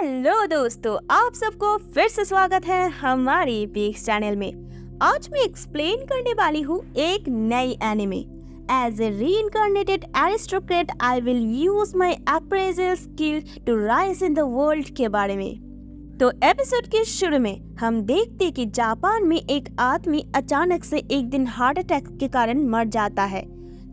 Hello दोस्तों, आप सबको फिर से स्वागत है हमारी पीक्स चैनल में। आज मैं एक्सप्लेन करने वाली हूँ एक नई anime. As a reincarnated aristocrat I will use my appraisal skill to rise in the world के बारे में। तो एपिसोड के शुरू में हम देखते कि जापान में एक आदमी अचानक से एक दिन हार्ट अटैक के कारण मर जाता है।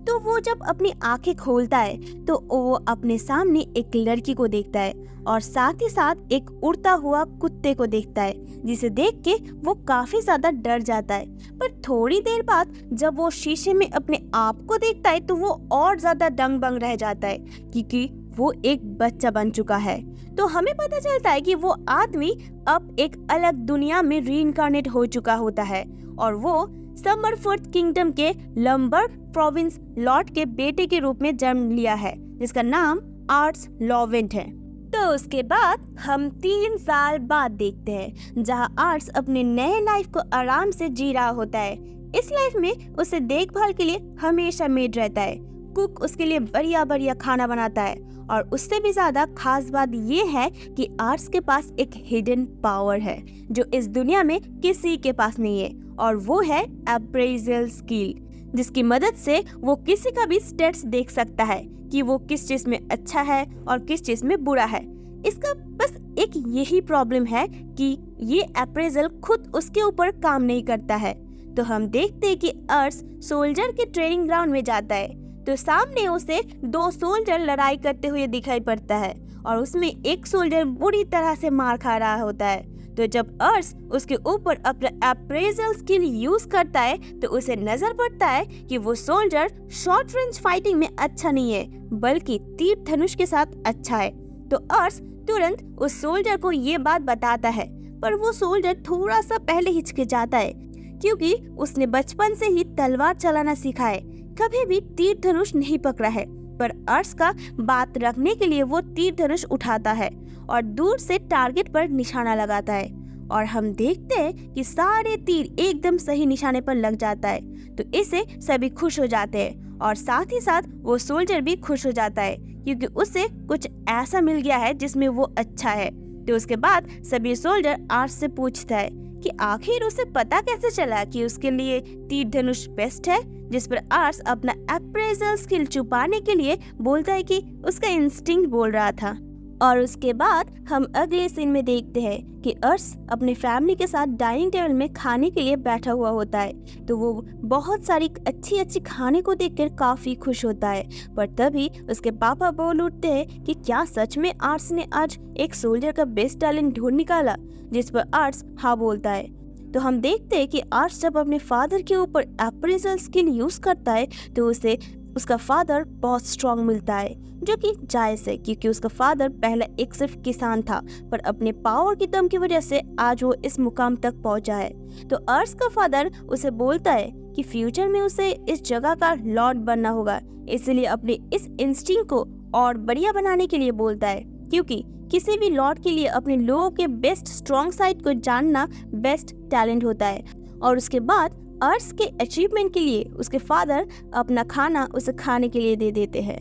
तो वो जब अपनी आंखें खोलता है तो वो अपने सामने एक लड़की को देखता है और साथ ही साथ एक उड़ता हुआ कुत्ते को देखता है, जिसे देख के वो काफी ज्यादा डर जाता है। पर थोड़ी देर बाद जब वो शीशे में अपने आप को देखता है तो वो और ज्यादा दंग बंग रह जाता है, क्योंकि वो एक बच्चा बन चुका है। तो हमें पता चलता है कि वो आदमी अब एक अलग दुनिया में रीइंकार्नेट हो चुका होता है और वो समरफोर्ड किंगडम के लंबर्ग प्रोविंस लॉर्ड के बेटे के रूप में जन्म लिया है, जिसका नाम आर्ट्स लॉवेंट है। तो उसके बाद हम 3 साल बाद देखते हैं जहां आर्ट्स अपने नए लाइफ को आराम से जी रहा होता है। इस लाइफ में उसे देखभाल के लिए हमेशा मेड रहता है। कुक उसके लिए बढ़िया बढ़िया खाना बनाता है और उससे भी ज्यादा खास बात ये है कि आर्ट्स के पास एक हिडन पावर है जो इस दुनिया में किसी के पास नहीं है, और वो है अप्रेजल स्किल, जिसकी मदद से वो किसी का भी स्टेट्स देख सकता है कि वो किस चीज में अच्छा है और किस चीज में बुरा है। इसका बस एक यही प्रॉब्लम है कि ये अप्रेजल खुद उसके ऊपर काम नहीं करता है। तो हम देखते हैं कि अर्स सोल्जर के ट्रेनिंग ग्राउंड में जाता है तो सामने उसे 2 सोल्जर लड़ाई करते हुए दिखाई पड़ता है और उसमें एक सोल्जर बुरी तरह से मार खा रहा होता है। तो जब अर्स उसके ऊपर अपना अप्रेजल स्किल यूज करता है तो उसे नजर पड़ता है कि वो सोल्जर शॉर्ट रेंज फाइटिंग में अच्छा नहीं है, बल्कि तीर धनुष के साथ अच्छा है। तो अर्स तुरंत उस सोल्जर को ये बात बताता है, पर वो सोल्जर थोड़ा सा पहले हिचकिचाता है क्योंकि उसने बचपन से ही तलवार चलाना सीखा है, कभी भी तीर धनुष नहीं पकड़ा है। पर अर्स का बात रखने के लिए वो तीर धनुष उठाता है और दूर से टारगेट पर निशाना लगाता है और हम देखते हैं कि सारे तीर एकदम सही निशाने पर लग जाता है। तो इससे सभी खुश हो जाते हैं और साथ ही साथ वो सोल्जर भी खुश हो जाता है क्योंकि उसे कुछ ऐसा मिल गया है जिसमें वो अच्छा है। तो उसके बाद सभी सोल्जर आर्ट्स से पूछता है कि आखिर उसे पता कैसे चला कि उसके लिए तीर धनुष बेस्ट है, जिस पर आर्ट्स अपना अप्रेजल स्किल छुपाने के लिए बोलता है कि उसका इंस्टिंक्ट बोल रहा था। और उसके बाद हम अगले सीन में देखते हैं कि अर्स अपने फैमिली के साथ डाइनिंग टेबल में खाने के लिए बैठा हुआ होता है। तो वो बहुत सारी अच्छी अच्छी खाने को देखकर काफी खुश होता है, पर तभी उसके पापा बोल उठते हैं कि क्या सच में आर्ट्स ने आज एक सोल्जर का बेस्ट टैलेंट ढूंढ निकाला, जिस पर आर्ट्स हाँ बोलता है। तो हम देखते हैं कि आर्ट्स जब अपने फादर के ऊपर अप्रेजल स्किल यूज करता है तो उसे उसका फादर बहुत स्ट्रॉन्ग मिलता है, जो कि जायज है क्योंकि उसका फादर पहले एक सिर्फ किसान था, पर अपने पावर की दम की वजह से आज वो इस मुकाम तक पहुंचा है। तो अर्स का फादर उसे बोलता है कि फ्यूचर में उसे इस जगह का लॉर्ड बनना होगा, इसलिए अपने इस इंस्टिंक्ट को और बढ़िया बनाने के लिए बोलता है, क्योंकि किसी भी लॉर्ड के लिए अपने लोगों के बेस्ट स्ट्रॉन्ग साइड को जानना बेस्ट टैलेंट होता है। और उसके बाद अर्स के अचीवमेंट के लिए उसके फादर अपना खाना उसे खाने के लिए दे देते हैं।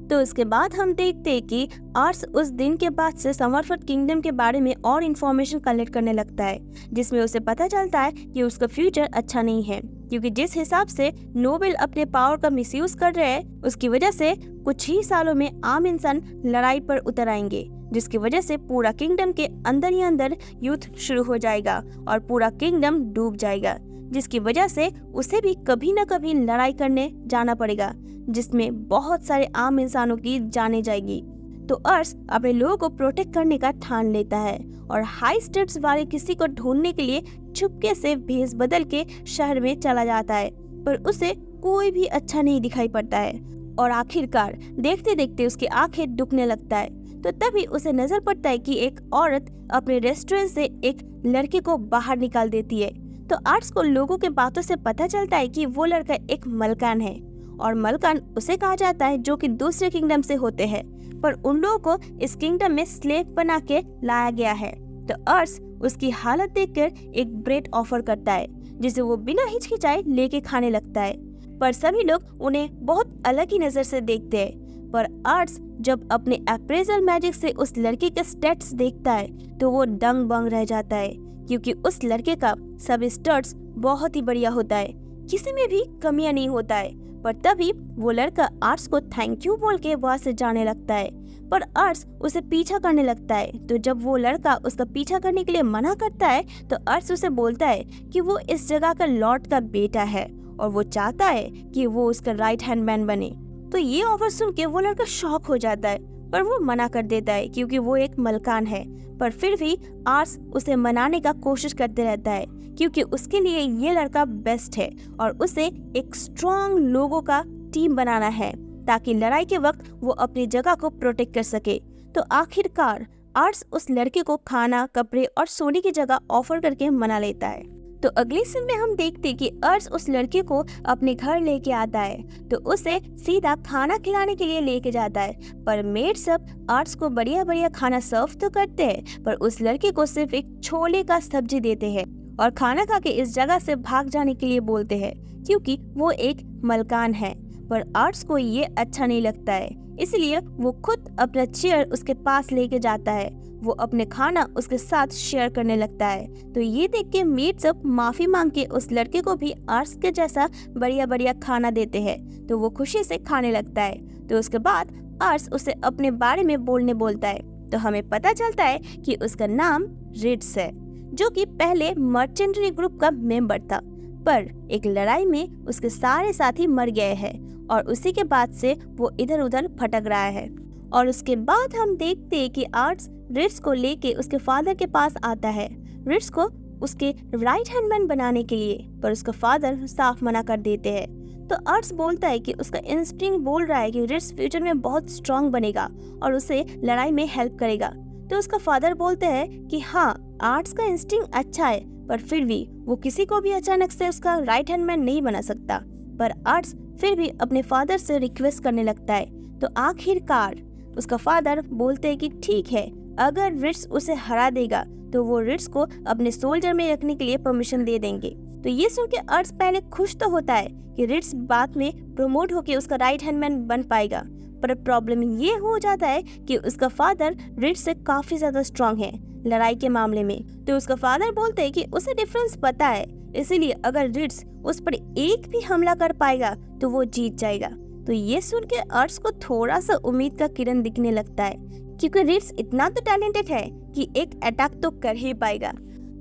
तो उसके बाद हम देखते हैं कि आर्ट्स उस दिन के बाद से समरफोर्ड किंगडम के बारे में और इन्फॉर्मेशन कलेक्ट करने लगता है, जिसमें उसे पता चलता है कि उसका फ्यूचर अच्छा नहीं है, क्योंकि जिस हिसाब से नोबेल अपने पावर का मिसयूज कर रहे हैं उसकी वजह से कुछ ही सालों में आम इंसान लड़ाई पर उतर आएंगे, जिसकी वजह से पूरा किंगडम के अंदर ही अंदर युद्ध शुरू हो जाएगा और पूरा किंगडम डूब जाएगा, जिसकी वजह से उसे भी कभी न कभी लड़ाई करने जाना पड़ेगा, जिसमें बहुत सारे आम इंसानों की जाने जाएगी। तो अर्स अपने लोगों को प्रोटेक्ट करने का ठान लेता है और हाई स्टेट्स वाले किसी को ढूंढने के लिए चुपके से भेष बदल के शहर में चला जाता है, पर उसे कोई भी अच्छा नहीं दिखाई पड़ता है और आखिरकार देखते देखते उसकी आंखें दुखने लगता है। तो तभी उसे नजर पड़ता है कि एक औरत अपने रेस्टोरेंट से एक लड़के को बाहर निकाल देती है। तो आर्ट्स को लोगों के बातों से पता चलता है कि वो लड़का एक मलकान है और मलकान उसे कहा जाता है जो कि दूसरे किंगडम से होते हैं, पर उन लोगों को इस किंगडम में स्लेव बना के लाया गया है। तो अर्स उसकी हालत देखकर एक ब्रेड ऑफर करता है, जिसे वो बिना हिचकिचाए लेके खाने लगता है, पर सभी लोग उन्हें बहुत अलग ही नजर से देखते हैं। पर आर्ट्स जब अपने अप्रेजल मैजिक से उस लड़के के स्टेट्स देखता है तो वो दंग बंग रह जाता है, क्योंकि उस लड़के का सब स्टेट्स बहुत ही बढ़िया होता है, किसी में भी कमियां नहीं होता है। पर तभी वो लड़का आर्ट्स को थैंक यू बोल के वहां से जाने लगता है, पर आर्ट्स उसे पीछा करने लगता है। तो जब वो लड़का उसका पीछा करने के लिए मना करता है तो आर्ट्स उसे बोलता है कि वो इस जगह का लॉर्ड का बेटा है और वो चाहता है कि वो उसका राइट हैंड मैन बने। तो ये ऑफर सुन के वो लड़का शॉक हो जाता है, पर वो मना कर देता है क्योंकि वो एक मलकान है। पर फिर भी आर्ट्स उसे मनाने का कोशिश करते रहता है, क्योंकि उसके लिए ये लड़का बेस्ट है और उसे एक स्ट्रॉन्ग लोगों का टीम बनाना है ताकि लड़ाई के वक्त वो अपनी जगह को प्रोटेक्ट कर सके। तो आखिरकार आर्ट्स उस लड़के को खाना, कपड़े और सोने की जगह ऑफर करके मना लेता है। तो अगले सीन में हम देखते हैं कि आर्ट्स उस लड़के को अपने घर लेके आता है, तो उसे सीधा खाना खिलाने के लिए लेके जाता है। पर मेड सब आर्ट्स को बढ़िया बढ़िया खाना सर्व तो करते हैं, पर उस लड़के को सिर्फ एक छोले का सब्जी देते हैं और खाना खा के इस जगह से भाग जाने के लिए बोलते हैं, क्योंकि वो एक मलकान है। पर आर्ट्स को ये अच्छा नहीं लगता है, इसलिए वो खुद अपना चेयर उसके पास लेके जाता है। वो अपने खाना उसके साथ शेयर करने लगता है। तो ये देख के मेड सब माफी मांग के उस लड़के को भी आर्ट्स के जैसा बढ़िया बढ़िया खाना देते हैं, तो वो खुशी से खाने लगता है। तो उसके बाद आर्ट्स उसे अपने बारे में बोलने बोलता है, तो हमें पता चलता है कि उसका नाम रिट्स है, जो कि पहले मर्चेंट्री ग्रुप का मेंबर था, पर एक लड़ाई में उसके सारे साथी मर गए हैं और उसी के बाद से वो इधर उधर भटक रहा है। और उसके बाद हम देखते हैं कि आर्ट्स रिट्स को लेके उसके फादर के पास आता है, रिट्स को उसके राइट हैंड मैन बनाने के लिए, पर उसका फादर साफ मना कर देते हैं। तो आर्ट्स बोलता है कि उसका इंस्टिंक्ट बोल रहा है कि रिट्स फ्यूचर में बहुत स्ट्रांग बनेगा और उसे लड़ाई में हेल्प करेगा। तो उसका फादर बोलते हैं कि हाँ, आर्ट्स का इंस्टिंक्ट अच्छा है, पर फिर भी वो किसी को भी अचानक से उसका राइट हैंड मैन नहीं बना सकता। पर आर्ट्स फिर भी अपने फादर से रिक्वेस्ट करने लगता है। तो आखिरकार उसका फादर बोलते हैं कि ठीक है, अगर रिट्स उसे हरा देगा तो वो रिट्स को अपने सोल्जर में रखने के लिए परमिशन दे देंगे। तो ये सुन के आर्ट्स पहले खुश तो होता है कि रिट्स बाद में प्रमोट होके उसका राइट हैंड मैन बन पाएगा, पर प्रॉब्लम ये हो जाता है कि उसका फादर रिट्स से काफी ज्यादा स्ट्रांग है लड़ाई के मामले में। तो उसका फादर बोलते हैं कि उसे डिफरेंस पता है, इसीलिए अगर रिट्स उस पर एक भी हमला कर पाएगा तो वो जीत जाएगा। तो ये सुन के आर्ट्स को थोड़ा सा उम्मीद का किरण दिखने लगता है, क्योंकि रिट्स इतना तो टैलेंटेड है कि एक अटैक तो कर ही पाएगा।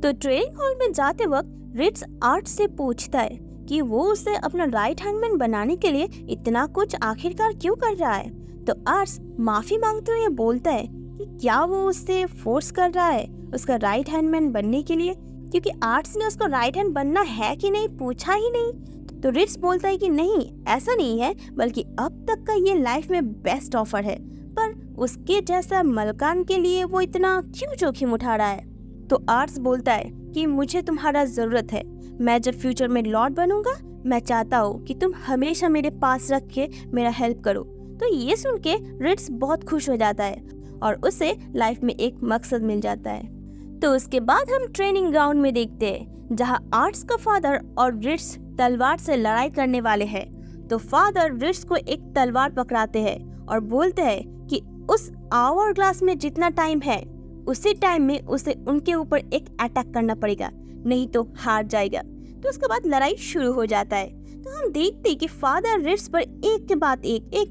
तो ट्रेनिंग हॉल में जाते वक्त रिट्स आर्ट्स से पूछता है कि वो उसे अपना राइट हैंडमैन बनाने के लिए इतना कुछ आखिरकार क्यों कर रहा है। तो आर्ट्स माफी मांगते हुए बोलता है कि क्या वो उससे फोर्स कर रहा है उसका राइट हैंडमैन बनने के लिए, क्योंकि आर्ट्स ने उसको राइट हैंड बनना है कि नहीं पूछा ही नहीं। तो रिट्स बोलता है कि नहीं, ऐसा नहीं है, बल्कि अब तक का ये लाइफ में बेस्ट ऑफर है, पर उसके जैसा मलकान के लिए वो इतना क्यों जोखिम उठा रहा है। तो आर्ट्स बोलता है कि मुझे तुम्हारा जरूरत है, मैं जब फ्यूचर में लॉर्ड बनूंगा मैं चाहता हूँ कि तुम हमेशा मेरे पास रख के मेरा हेल्प करो। तो ये सुन के रिट्स बहुत खुश हो जाता है और उसे लाइफ में एक मकसद मिल जाता है। तो उसके बाद हम ट्रेनिंग ग्राउंड में देखते हैं जहाँ आर्ट्स का फादर और रिट्स तलवार से लड़ाई करने वाले हैं। तो फादर रिट्स को एक तलवार पकड़ाते हैं और बोलते हैं कि उस आवर ग्लास में जितना टाइम है उसी टाइम में उसे उनके ऊपर एक अटैक करना पड़ेगा, नहीं तो हार जाएगा। तो उसके बाद लड़ाई शुरू हो जाता है। तो हम देखते हैं कि फादर रिट्स पर एक के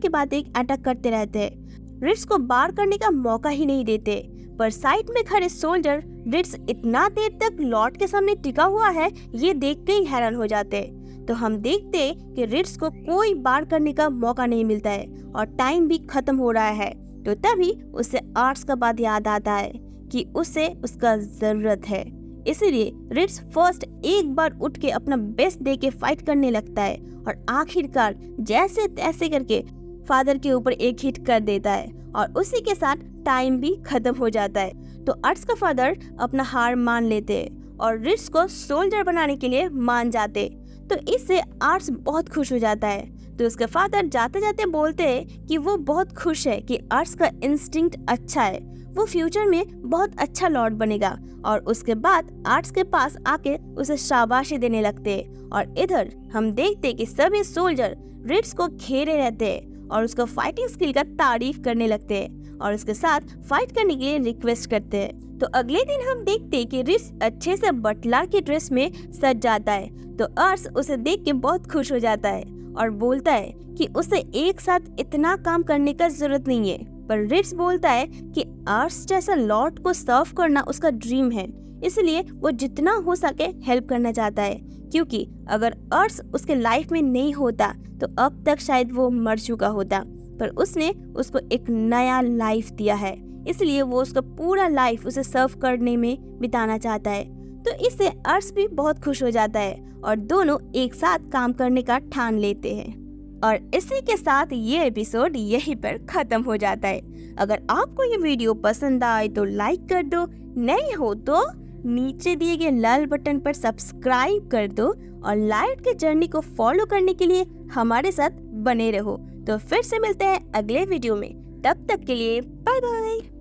बाद एक अटैक करते रहते हैं, रिट्स को बार करने का मौका ही नहीं देते। पर साइड में खड़े सोल्जर रिट्स इतना देर तक लॉर्ड के सामने टिका हुआ है ये देख के ही हैरान हो जाते हैं। तो हम देखते हैं कि रिट्स को कोई बार करने का मौका नहीं मिलता है और टाइम भी खत्म हो रहा है। तो तभी उसे आर्ट्स का बात याद आता है कि उसे उसका जरूरत है, इसीलिए रिट्स फर्स्ट एक बार उठ के अपना बेस्ट दे के फाइट करने लगता है और आखिरकार जैसे तैसे करके फादर के ऊपर एक हिट कर देता है और उसी के साथ टाइम भी खत्म हो जाता है। तो आर्ट्स का फादर अपना हार मान लेते हैं और रिट्स को सोल्जर बनाने के लिए मान जाते। तो इससे आर्ट्स बहुत खुश हो जाता है। तो उसके फादर जाते जाते बोलते हैं कि वो बहुत खुश है कि आर्ट्स का इंस्टिंक्ट अच्छा है, वो फ्यूचर में बहुत अच्छा लॉर्ड बनेगा। और उसके बाद आर्ट्स के पास आके उसे शाबाशी देने लगते हैं और इधर हम देखते हैं कि सभी सोल्जर रिट्स को घेरे रहते हैं और उसका फाइटिंग स्किल का तारीफ करने लगते हैं और उसके साथ फाइट करने के लिए रिक्वेस्ट करते हैं। तो अगले दिन हम देखते हैं कि रिप्स अच्छे से बटलर की ड्रेस में सज जाता है। तो अर्श उसे देख के बहुत खुश हो जाता है और बोलता है कि उसे एक साथ इतना काम करने का जरूरत नहीं है। पर रिप्स बोलता है कि अर्श जैसा लॉर्ड को सर्व करना उसका ड्रीम है, इसलिए वो जितना हो सके हेल्प करना चाहता है, क्योंकि अगर अर्श उसके लाइफ में नहीं होता तो अब तक शायद वो मर चुका होता। पर उसने उसको एक नया लाइफ दिया है, इसलिए वो उसका पूरा लाइफ उसे सर्व करने में बिताना चाहता है। तो इससे अर्श भी बहुत खुश हो जाता है और दोनों एक साथ काम करने का ठान लेते हैं। और इसी के साथ ये एपिसोड यहीं पर खत्म हो जाता है। अगर आपको ये वीडियो पसंद आए तो लाइक कर दो, नहीं हो तो नीचे दिए गए लाल बटन पर सब्सक्राइब कर दो और लाइट के जर्नी को फॉलो करने के लिए हमारे साथ बने रहो। तो फिर से मिलते हैं अगले वीडियो में, तब तक के लिए बाय बाय।